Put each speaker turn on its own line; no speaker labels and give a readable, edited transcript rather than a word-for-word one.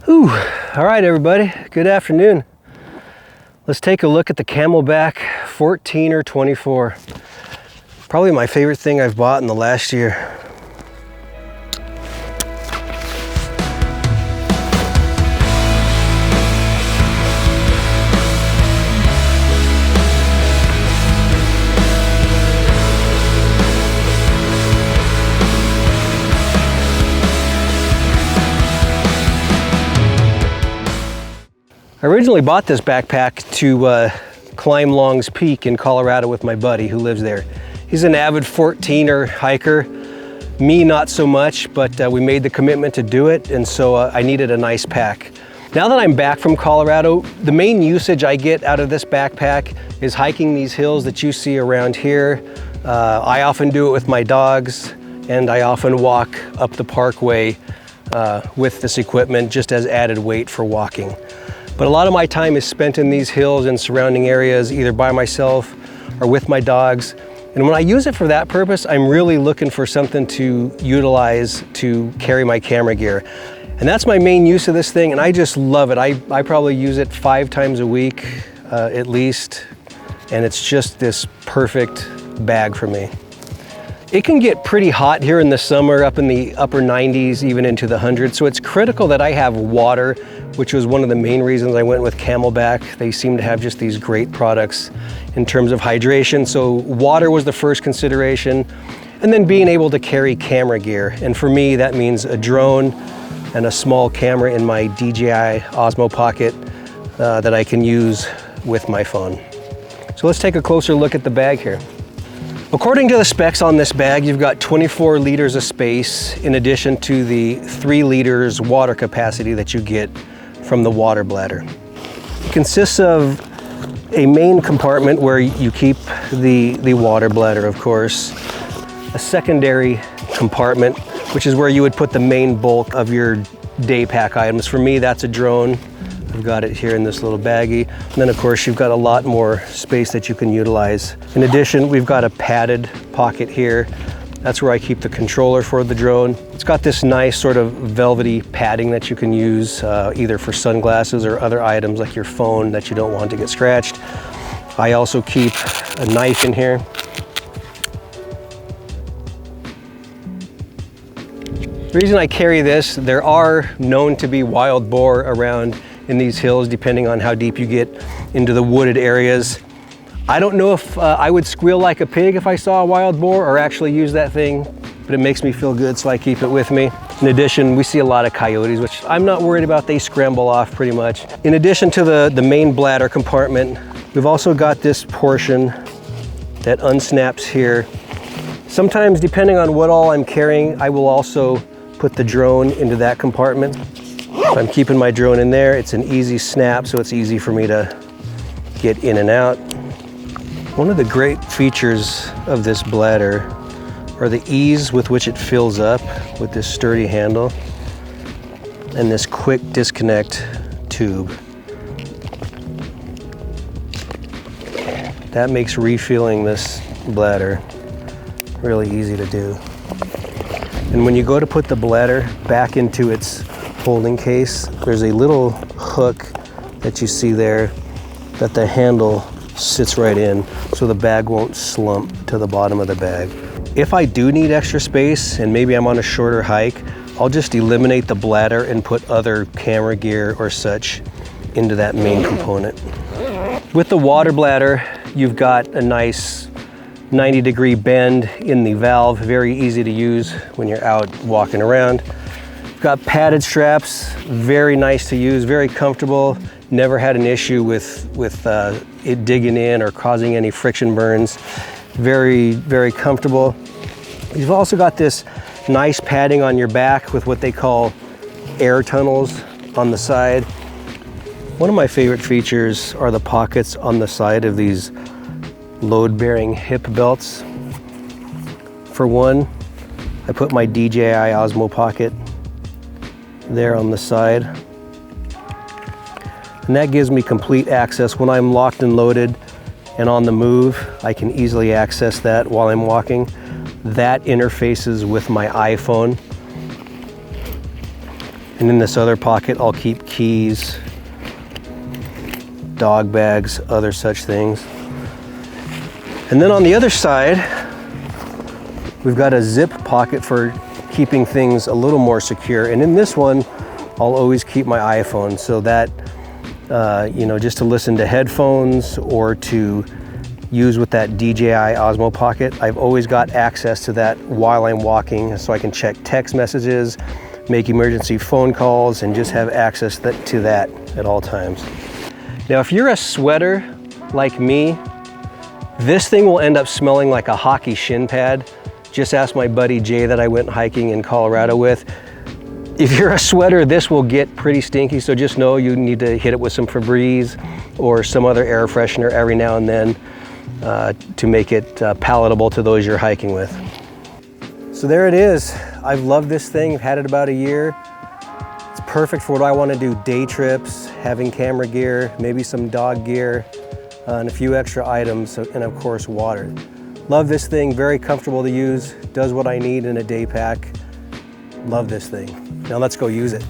Ooh, all right, everybody, good afternoon. Let's take a look at the Camelbak Fourteener 24. Probably my favorite thing I've bought in the last year. I originally bought this backpack to climb Long's Peak in Colorado with my buddy who lives there. He's an avid 14er hiker. Me, not so much, but we made the commitment to do it, and so I needed a nice pack. Now that I'm back from Colorado, the main usage I get out of this backpack is hiking these hills that you see around here. I often do it with my dogs, and I often walk up the parkway with this equipment just as added weight for walking. But a lot of my time is spent in these hills and surrounding areas, either by myself or with my dogs. And when I use it for that purpose, I'm really looking for something to utilize to carry my camera gear. And that's my main use of this thing, and I just love it. I probably use it 5 times a week, at least, and it's just this perfect bag for me. It can get pretty hot here in the summer, up in the upper 90s, even into the hundreds, so it's critical that I have water, which was one of the main reasons I went with Camelbak. They seem to have just these great products in terms of hydration, so water was the first consideration, and then being able to carry camera gear. And for me, that means a drone and a small camera in my DJI Osmo Pocket that I can use with my phone. So let's take a closer look at the bag here. According to the specs on this bag, you've got 24 liters of space in addition to the 3 liters water capacity that you get from the water bladder. It consists of a main compartment where you keep the water bladder, of course, a secondary compartment, which is where you would put the main bulk of your day pack items. For me, that's a drone. I've got it here in this little baggie. And then of course you've got a lot more space that you can utilize. In addition, we've got a padded pocket here. That's where I keep the controller for the drone. It's got this nice sort of velvety padding that you can use either for sunglasses or other items like your phone that you don't want to get scratched. I also keep a knife in here. The reason I carry this, there are known to be wild boar around in these hills, depending on how deep you get into the wooded areas. I don't know if I would squeal like a pig if I saw a wild boar or actually use that thing, but it makes me feel good, so I keep it with me. In addition, we see a lot of coyotes, which I'm not worried about. They scramble off pretty much. In addition to the main bladder compartment, we've also got this portion that unsnaps here. Sometimes, depending on what all I'm carrying, I will also put the drone into that compartment. If I'm keeping my drone in there, it's an easy snap, so it's easy for me to get in and out. One of the great features of this bladder are the ease with which it fills up with this sturdy handle and this quick disconnect tube. That makes refilling this bladder really easy to do. And when you go to put the bladder back into its holding case, there's a little hook that you see there that the handle sits right in, so the bag won't slump to the bottom of the bag. If I do need extra space and maybe I'm on a shorter hike, I'll just eliminate the bladder and put other camera gear or such into that main component. With the water bladder, you've got a nice 90-degree bend in the valve, very easy to use when you're out walking around. Got padded straps, very nice to use, very comfortable. Never had an issue with it digging in or causing any friction burns. Very, very comfortable. You've also got this nice padding on your back with what they call air tunnels on the side. One of my favorite features are the pockets on the side of these load-bearing hip belts. For one, I put my DJI Osmo Pocket there on the side, and that gives me complete access when I'm locked and loaded and on the move. I can easily access that while I'm walking. That interfaces with my iPhone. And in this other pocket, I'll keep keys, dog bags, other such things. And then on the other side, we've got a zip pocket for keeping things a little more secure. And in this one, I'll always keep my iPhone so that, you know, just to listen to headphones or to use with that DJI Osmo Pocket, I've always got access to that while I'm walking, so I can check text messages, make emergency phone calls, and just have access to that at all times. Now, if you're a sweater like me, this thing will end up smelling like a hockey shin pad. Just ask my buddy Jay that I went hiking in Colorado with. If you're a sweater, this will get pretty stinky, so just know you need to hit it with some Febreze or some other air freshener every now and then to make it palatable to those you're hiking with. So there it is. I've loved this thing. I've had it about a year. It's perfect for what I want to do: day trips, having camera gear, maybe some dog gear, and a few extra items, and of course water. Love this thing, very comfortable to use, does what I need in a day pack. Love this thing. Now let's go use it.